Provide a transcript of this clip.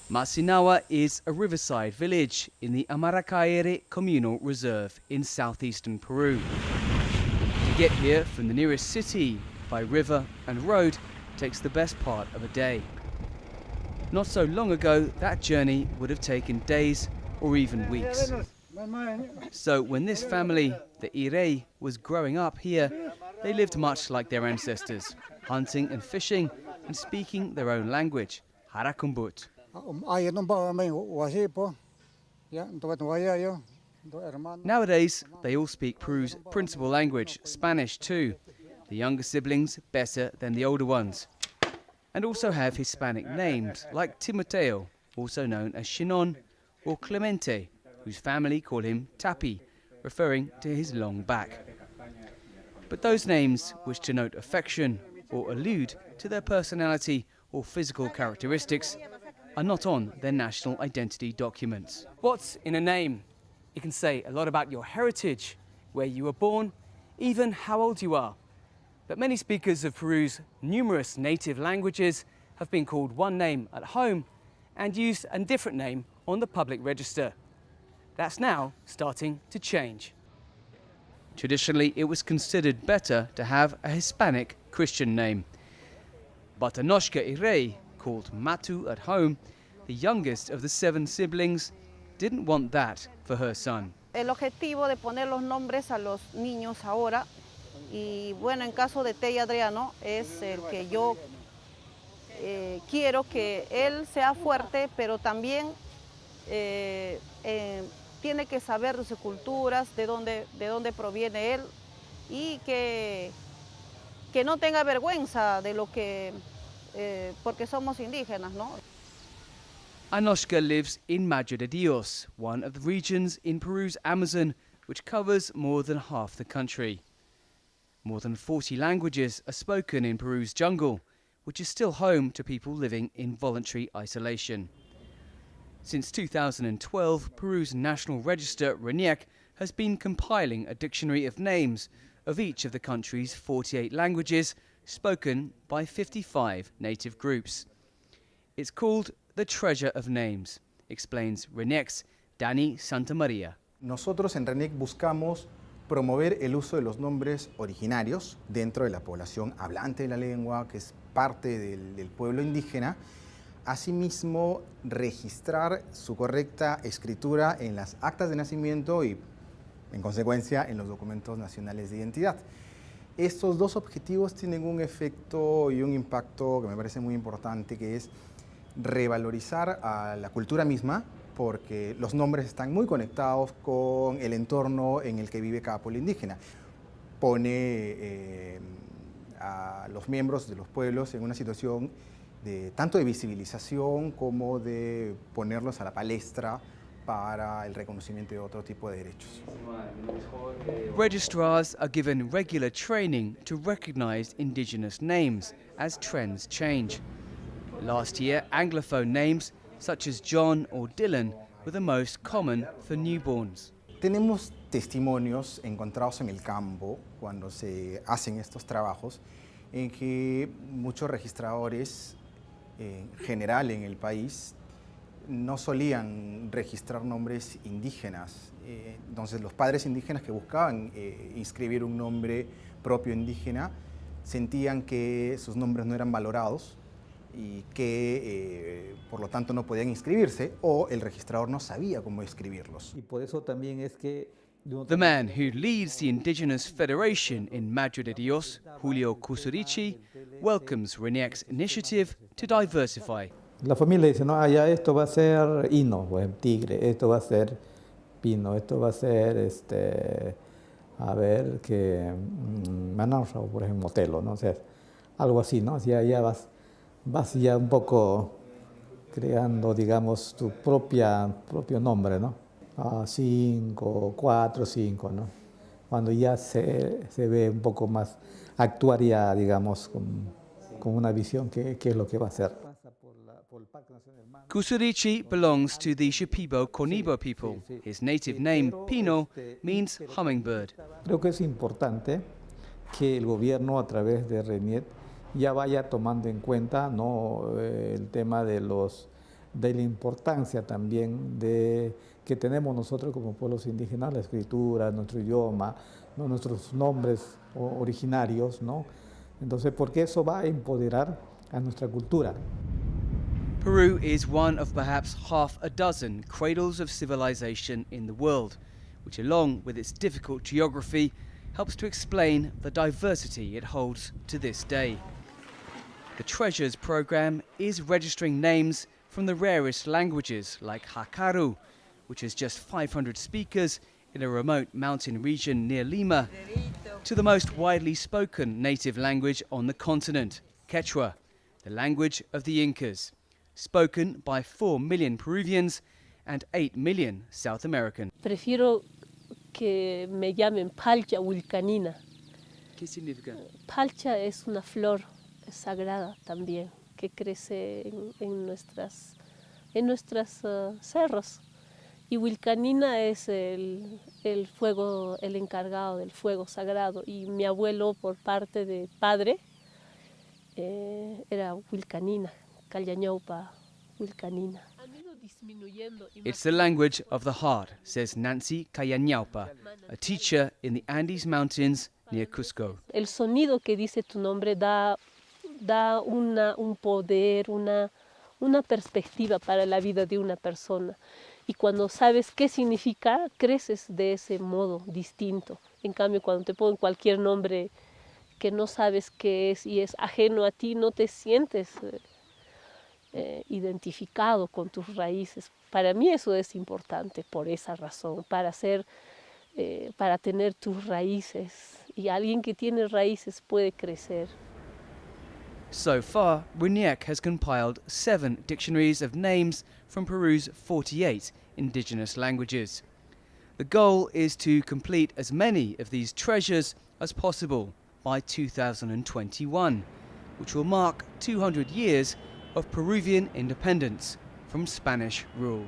Masinawa is a riverside village in the Amaracaere Communal Reserve in southeastern Peru. To get here from the nearest city by river and road takes the best part of a day. Not so long ago, that journey would have taken days or even weeks. So when this family, the Irei, was growing up here, they lived much like their ancestors, hunting and fishing and speaking their own language, Harakumbut. Nowadays, they all speak Peru's principal language, Spanish too, the younger siblings better than the older ones, and also have Hispanic names like Timoteo, also known as Shinon, or Clemente, whose family call him Tapi, referring to his long back. But those names which denote affection or allude to their personality or physical characteristics are not on their national identity documents. What's in a name? It can say a lot about your heritage, where you were born, even how old you are. But many speakers of Peru's numerous native languages have been called one name at home and used a different name on the public register. That's now starting to change. Traditionally, it was considered better to have a Hispanic Christian name. But Anoshka Irei, called Matu at home, the youngest of the 7 siblings, didn't want that for her son. El objetivo de poner los nombres a los niños ahora, y bueno, en caso de Tey Adriano, es el que yo quiero que él sea fuerte, pero también tiene que saber de sus culturas, de dónde proviene él, y que no tenga vergüenza de lo que, porque somos indígenas, ¿no? Anoshka lives in Madre de Dios, one of the regions in Peru's Amazon, which covers more than half the country. More than 40 languages are spoken in Peru's jungle, which is still home to people living in voluntary isolation. Since 2012, Peru's National Register, RENIEC, has been compiling a dictionary of names of each of the country's 48 languages spoken by 55 native groups. It's called the Treasure of Names, explains RENIEC's Dani Santamaria. Nosotros en RENIEC buscamos promover el uso de los nombres originarios dentro de la población hablante de la lengua, que es parte del pueblo indígena. Asimismo, registrar su correcta escritura en las actas de nacimiento y, en consecuencia, en los documentos nacionales de identidad. Estos dos objetivos tienen un efecto y un impacto que me parece muy importante, que es revalorizar a la cultura misma, porque los nombres están muy conectados con el entorno en el que vive cada pueblo indígena. Pone a los miembros de los pueblos en una situación tanto de visibilización como de ponerlos a la palestra para el reconocimiento de otro tipo de derechos. Registrars are given regular training to recognize indigenous names as trends change. Last year, Anglophone names such as John or Dylan were the most common for newborns. Tenemos testimonios encontrados en el campo cuando se hacen estos trabajos en que muchos registradores en general en el país no solían registrar nombres indígenas. Entonces los padres indígenas que buscaban inscribir un nombre propio indígena sentían que sus nombres no eran valorados y que por lo tanto no podían inscribirse, o el registrador no sabía cómo escribirlos. Y por eso también es que the man who leads the Indigenous Federation in Madre de Dios, Julio Cusurici, welcomes RENIEC's initiative to diversify. la familia dice, no, ya esto va a ser hino, pues, tigre, esto va a ser pino, esto va a ser, a ver, que mananza, por ejemplo, motelo, ¿no? O sea, algo así, ¿no? O sea, ya vas ya un poco creando, digamos, tu propio nombre, ¿no? 5, 4, 5, ¿no? Cuando ya se ve un poco más, actuar ya, digamos, con una visión qué es lo que va a hacer. Kusurichi belongs to the Shipibo Konibo people. His native name, Pino, means hummingbird. Creo que es importante que el gobierno, a través de RENIEC, ya vaya tomando en cuenta, ¿no?, el tema de los de la importancia también de que tenemos nosotros como pueblos indígenas, la escritura, nuestro idioma, ¿no? Nuestros nombres originarios, ¿no? Entonces, porque eso va a empoderar a nuestra cultura. Peru is one of perhaps half a dozen cradles of civilization in the world, which along with its difficult geography helps to explain the diversity it holds to this day. The Treasures program is registering names from the rarest languages like Hakaru, which has just 500 speakers in a remote mountain region near Lima, to the most widely spoken native language on the continent, Quechua, the language of the Incas, spoken by 4 million Peruvians and 8 million South Americans. Prefiero que me llamen palcha wilcanina. ¿Qué significa? Palcha es una flor sagrada también que crece en nuestras cerros. Y wilcanina es el fuego, el encargado del fuego sagrado. Y mi abuelo, por parte de padre, era wilcanina, Callañaupa wilcanina. It's the language of the heart, says Nancy Callañaupa, a teacher in the Andes Mountains near Cusco. El sonido que dice tu nombre da un poder, una perspectiva para la vida de una persona. Y cuando sabes qué significa, creces de ese modo distinto. En cambio, cuando te ponen cualquier nombre que no sabes qué es y es ajeno a ti, no te sientes identificado con tus raíces. Para mí eso es importante por esa razón, para tener tus raíces. Y alguien que tiene raíces puede crecer. So far, RINIEC has compiled 7 dictionaries of names from Peru's 48 indigenous languages. The goal is to complete as many of these treasures as possible by 2021, which will mark 200 years of Peruvian independence from Spanish rule.